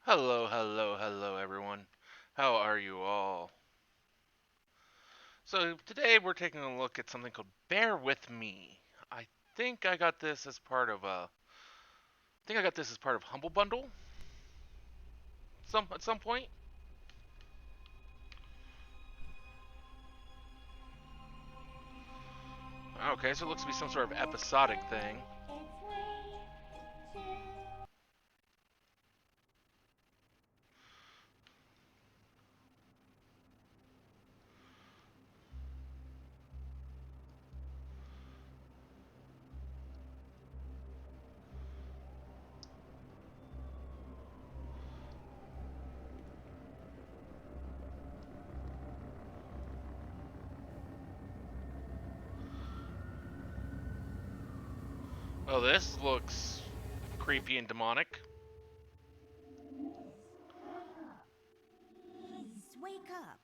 Hello, hello, hello, everyone. How are you all? So, today we're taking a look at something called Bear With Me. I think I got this as part of Humble Bundle at some point. Okay, so it looks to be some sort of episodic thing. Well, this looks creepy and demonic. Please wake up.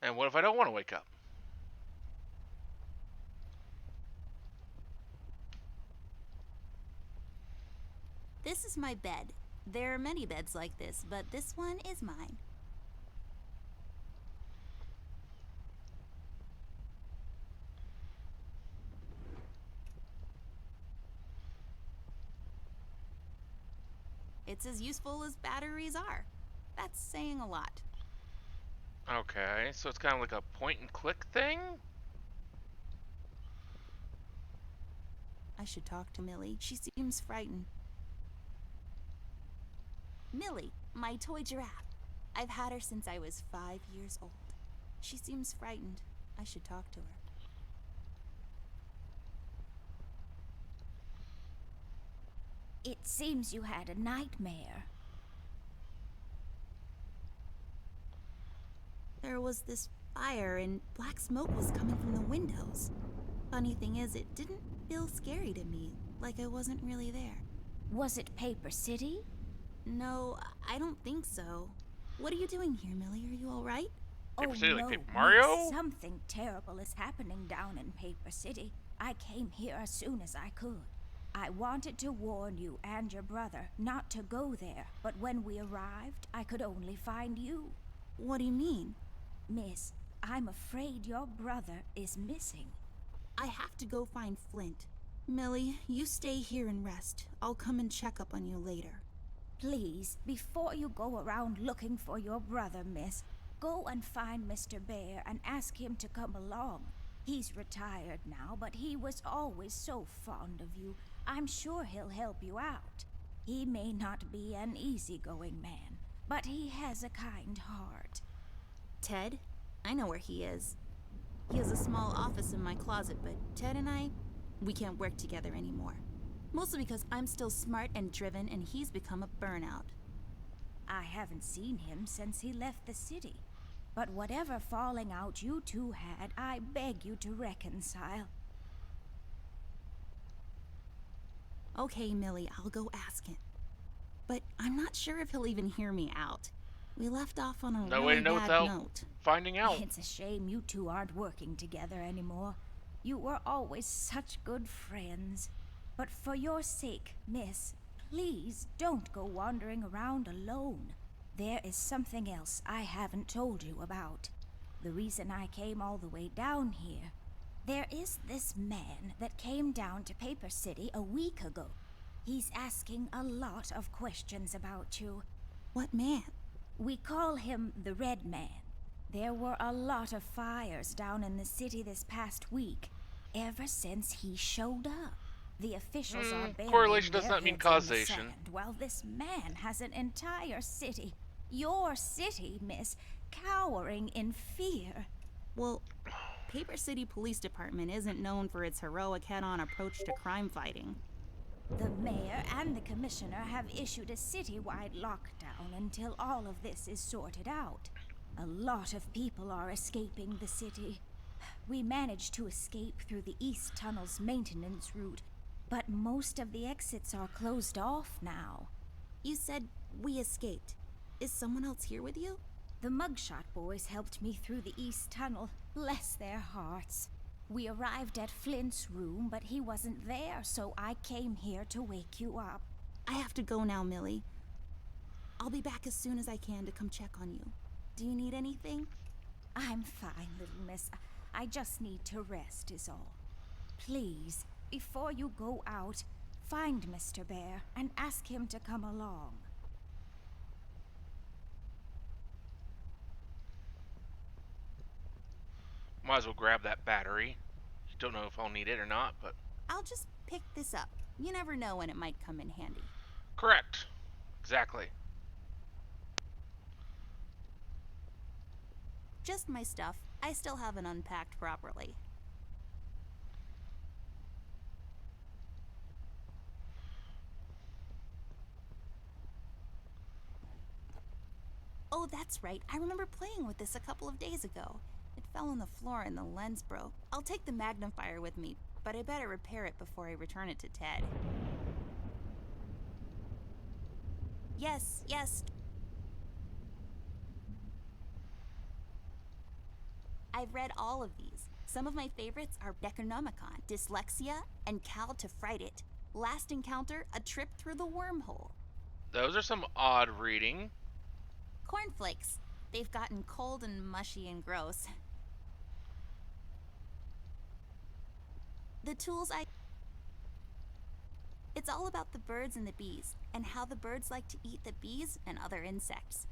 And what if I don't want to wake up? This is my bed. There are many beds like this, but this one is mine. It's as useful as batteries are. That's saying a lot. Okay, so it's kind of like a point and click thing? I should talk to Millie. She seems frightened. Millie, my toy giraffe. I've had her since I was 5 years old. She seems frightened. I should talk to her. It seems you had a nightmare. There was this fire and black smoke was coming from the windows. Funny thing is, it didn't feel scary to me, like I wasn't really there. Was it Paper City? No, I don't think so. What are you doing here, Millie? Are you alright? Paper Oh City like no, Paper miss. Mario? Something terrible is happening down in Paper City. I came here as soon as I could. I wanted to warn you and your brother not to go there, but when we arrived, I could only find you. What do you mean? Miss, I'm afraid your brother is missing. I have to go find Flint. Millie, you stay here and rest. I'll come and check up on you later. Please, before you go around looking for your brother, miss, go and find Mr. Bear and ask him to come along. He's retired now, but he was always so fond of you. I'm sure he'll help you out. He may not be an easygoing man, but he has a kind heart. Ted? I know where he is. He has a small office in my closet, but Ted and we can't work together anymore. Mostly because I'm still smart and driven and he's become a burnout. I haven't seen him since he left the city. But whatever falling out you two had, I beg you to reconcile. Okay, Millie, I'll go ask him. But I'm not sure if he'll even hear me out. We left off on a No way really to know bad without note. finding out. It's a shame you two aren't working together anymore. You were always such good friends. But for your sake, miss, please don't go wandering around alone. There is something else I haven't told you about. The reason I came all the way down here. There is this man that came down to Paper City a week ago. He's asking a lot of questions about you. What man? We call him the Red Man. There were a lot of fires down in the city this past week, ever since he showed up. The officials are burying Correlation does their not mean heads in the causation. sand, while this man has an entire city, your city, miss, cowering in fear. Well, Paper City Police Department isn't known for its heroic head-on approach to crime fighting. The mayor and the commissioner have issued a citywide lockdown until all of this is sorted out. A lot of people are escaping the city. We managed to escape through the East Tunnel's maintenance route, but most of the exits are closed off now. You said we escaped. Is someone else here with you? The Mugshot boys helped me through the East Tunnel. Bless their hearts. We arrived at Flint's room, but he wasn't there, so I came here to wake you up. I have to go now, Millie. I'll be back as soon as I can to come check on you. Do you need anything? I'm fine, little miss. I just need to rest, is all. Please, before you go out, find Mr. Bear and ask him to come along. Might as well grab that battery. Don't know if I'll need it or not, but... I'll just pick this up. You never know when it might come in handy. Correct. Exactly. Just my stuff. I still haven't unpacked properly. Oh, that's right. I remember playing with this a couple of days ago. It fell on the floor and the lens broke. I'll take the magnifier with me, but I better repair it before I return it to Ted. Yes, yes. I've read all of these. Some of my favorites are Necronomicon, Dyslexia, and Cal to Fright It. Last Encounter, A Trip Through the Wormhole. Those are some odd reading. Cornflakes. They've gotten cold and mushy and gross. The tools It's all about the birds and the bees, and how the birds like to eat the bees and other insects.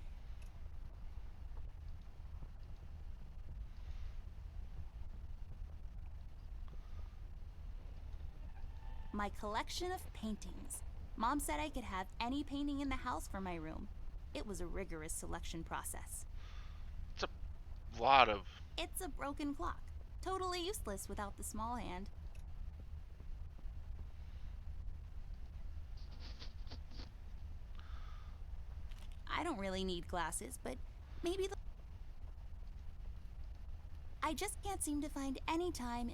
My collection of paintings. Mom said I could have any painting in the house for my room. It was a rigorous selection process. It's a lot of... It's a broken clock. Totally useless without the small hand. I don't really need glasses, but maybe I just can't seem to find any time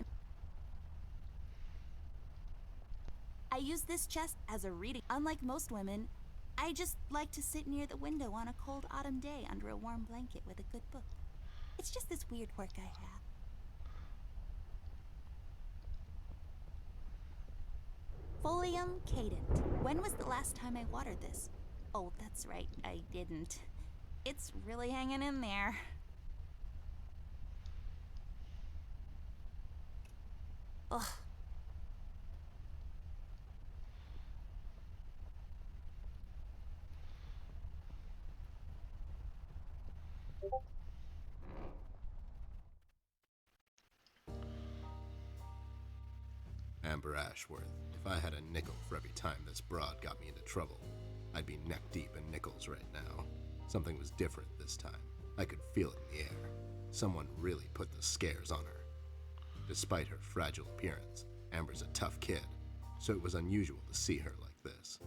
I use this chest as a reading. Unlike most women, I just like to sit near the window on a cold autumn day under a warm blanket with a good book. It's just this weird quirk I have. Folium Cadent. When was the last time I watered this? Oh, that's right, I didn't. It's really hanging in there. Ugh. Amber Ashworth, if I had a nickel for every time this broad got me into trouble, I'd be neck deep in nickels right now. Something was different this time. I could feel it in the air. Someone really put the scares on her. Despite her fragile appearance, Amber's a tough kid, so it was unusual to see her like this.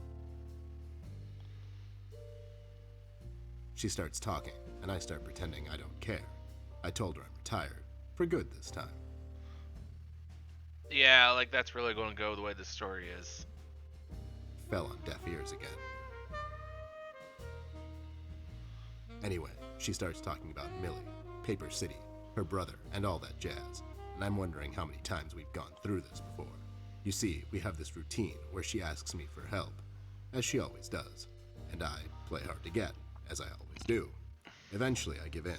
She starts talking, and I start pretending I don't care. I told her I'm retired, for good this time. Yeah, like that's really going to go the way this story is. Fell on deaf ears again. Anyway, she starts talking about Millie, Paper City, her brother, and all that jazz, and I'm wondering how many times we've gone through this before. You see, we have this routine where she asks me for help, as she always does, and I play hard to get, as I always do. Eventually, I give in.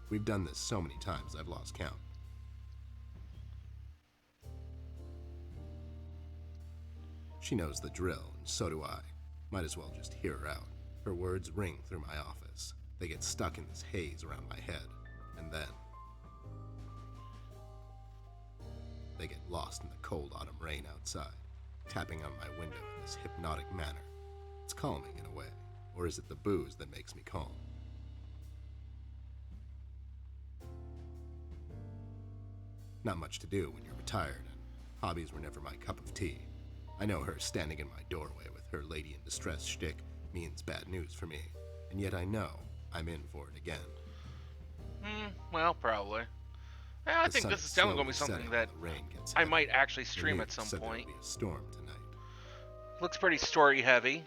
We've done this so many times I've lost count. She knows the drill, and so do I. Might as well just hear her out. Her words ring through my office. They get stuck in this haze around my head, and then they get lost in the cold autumn rain outside, tapping on my window in this hypnotic manner. It's calming in a way, or is it the booze that makes me calm? Not much to do when you're retired, and hobbies were never my cup of tea. I know her standing in my doorway with her lady in distress shtick means bad news for me, and yet I know I'm in for it again. Well, probably. I think this is definitely going to be something that I might actually stream at some point. Be a storm tonight. Looks pretty story heavy.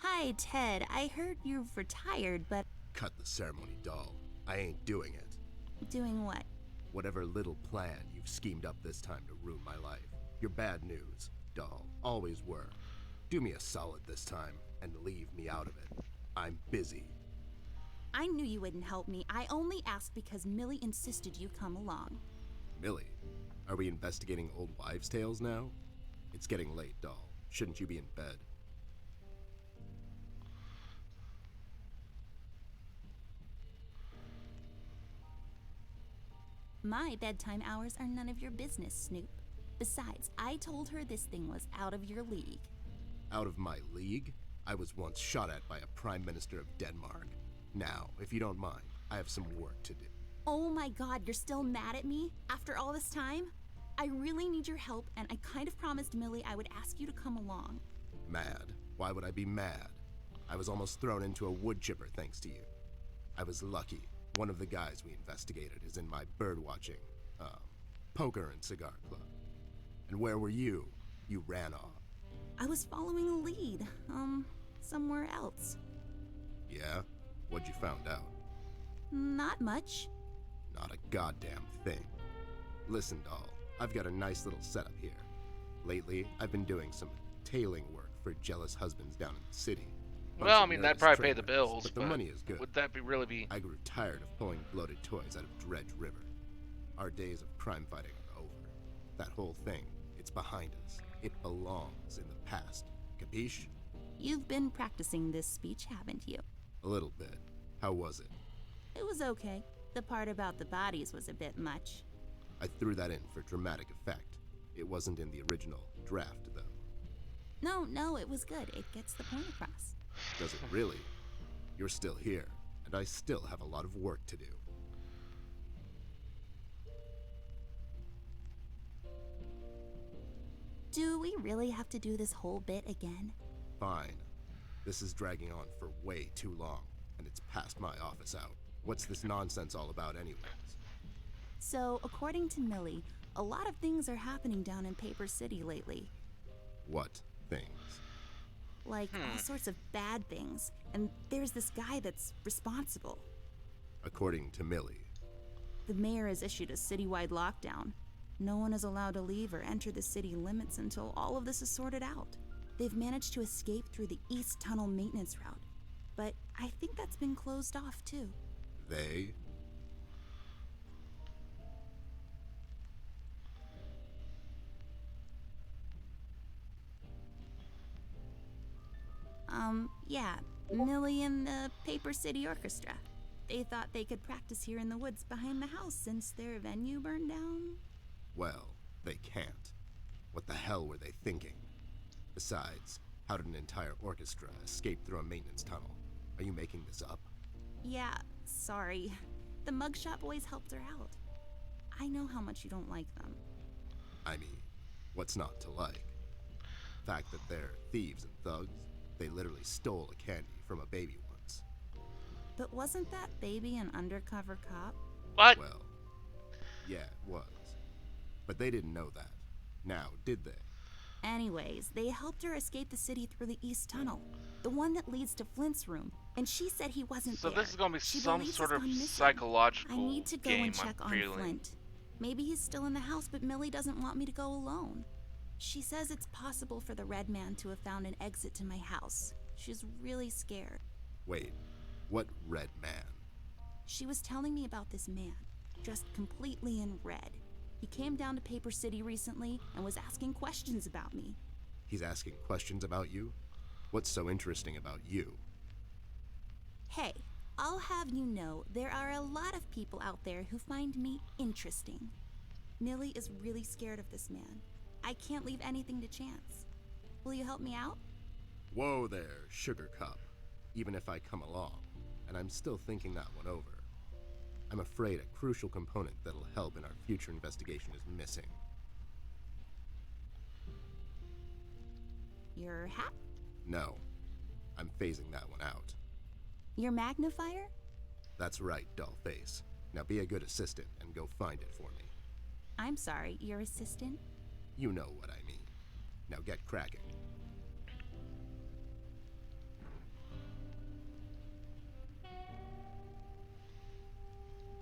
Hi, Ted. I heard you've retired, but Cut the ceremony, doll. I ain't doing it. doing what? Whatever little plan you've schemed up this time to ruin my life. You're bad news, doll. Always were. Do me a solid this time and leave me out of it. I'm busy. I knew you wouldn't help me. I only asked because Millie insisted you come along. Millie, are we investigating old wives' tales now? It's getting late, doll. Shouldn't you be in bed? My bedtime hours are none of your business, Snoop. Besides, I told her this thing was out of your league. Out of my league? I was once shot at by a prime minister of Denmark. Now, if you don't mind, I have some work to do. Oh my god, you're still mad at me? After all this time? I really need your help, and I kind of promised Millie I would ask you to come along. Mad? Why would I be mad? I was almost thrown into a wood chipper thanks to you. I was lucky. One of the guys we investigated is in my bird-watching, poker and cigar club. And where were you? You ran off. I was following a lead, somewhere else. Yeah? What'd you found out? Not much. Not a goddamn thing. Listen, doll, I've got a nice little setup here. Lately, I've been doing some tailing work for jealous husbands down in the city. Well, I mean, that'd probably pay the bills, but the money is good. Would that really be... I grew tired of pulling bloated toys out of Dredge River. Our days of crime fighting are over. That whole thing, it's behind us. It belongs in the past. Capiche? You've been practicing this speech, haven't you? A little bit. How was it? It was okay. The part about the bodies was a bit much. I threw that in for dramatic effect. It wasn't in the original draft, though. No, it was good. It gets the point across. Does it really? You're still here, and I still have a lot of work to do. Do we really have to do this whole bit again? Fine. This is dragging on for way too long, and it's past my office out. What's this nonsense all about anyways? So, according to Millie, a lot of things are happening down in Paper City lately. What things? Like all sorts of bad things. And there's this guy that's responsible. According to Millie. The mayor has issued a citywide lockdown. No one is allowed to leave or enter the city limits until all of this is sorted out. They've managed to escape through the East Tunnel maintenance route. But I think that's been closed off too. They? Yeah, Millie and the Paper City Orchestra. They thought they could practice here in the woods behind the house since their venue burned down. Well, they can't. What the hell were they thinking? Besides, how did an entire orchestra escape through a maintenance tunnel? Are you making this up? Yeah, sorry. The Mugshot Boys helped her out. I know how much you don't like them. I mean, what's not to like? The fact that they're thieves and thugs? They literally stole a candy from a baby once. But wasn't that baby an undercover cop? What? Well, yeah, it was. But they didn't know that. Now, did they? Anyways, they helped her escape the city through the East Tunnel, the one that leads to Flint's room, and she said he wasn't So there. this is gonna be She some believes sort he's of gone missing. psychological I need to go game, and check I'm on feeling. Flint. Maybe he's still in the house, but Millie doesn't want me to go alone. She says it's possible for the Red Man to have found an exit to my house. She's really scared. Wait, what Red Man? She was telling me about this man, dressed completely in red. He came down to Paper City recently and was asking questions about me. He's asking questions about you? What's so interesting about you? Hey, I'll have you know there are a lot of people out there who find me interesting. Millie is really scared of this man. I can't leave anything to chance. Will you help me out? Whoa there, Sugar Cup. Even if I come along, and I'm still thinking that one over. I'm afraid a crucial component that'll help in our future investigation is missing. Your hat? No, I'm phasing that one out. Your magnifier? That's right, Dollface. Now be a good assistant and go find it for me. I'm sorry, your assistant? You know what I mean. Now get cracking.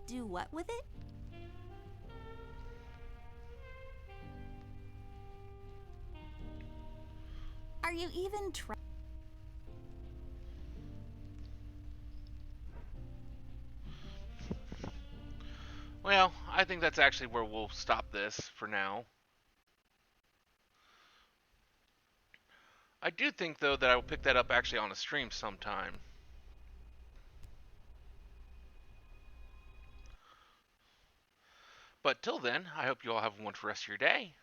Do what with it? Are you even trying? Well, I think that's actually where we'll stop this for now. I do think, though, that I will pick that up actually on a stream sometime. But till then, I hope you all have a wonderful rest of your day.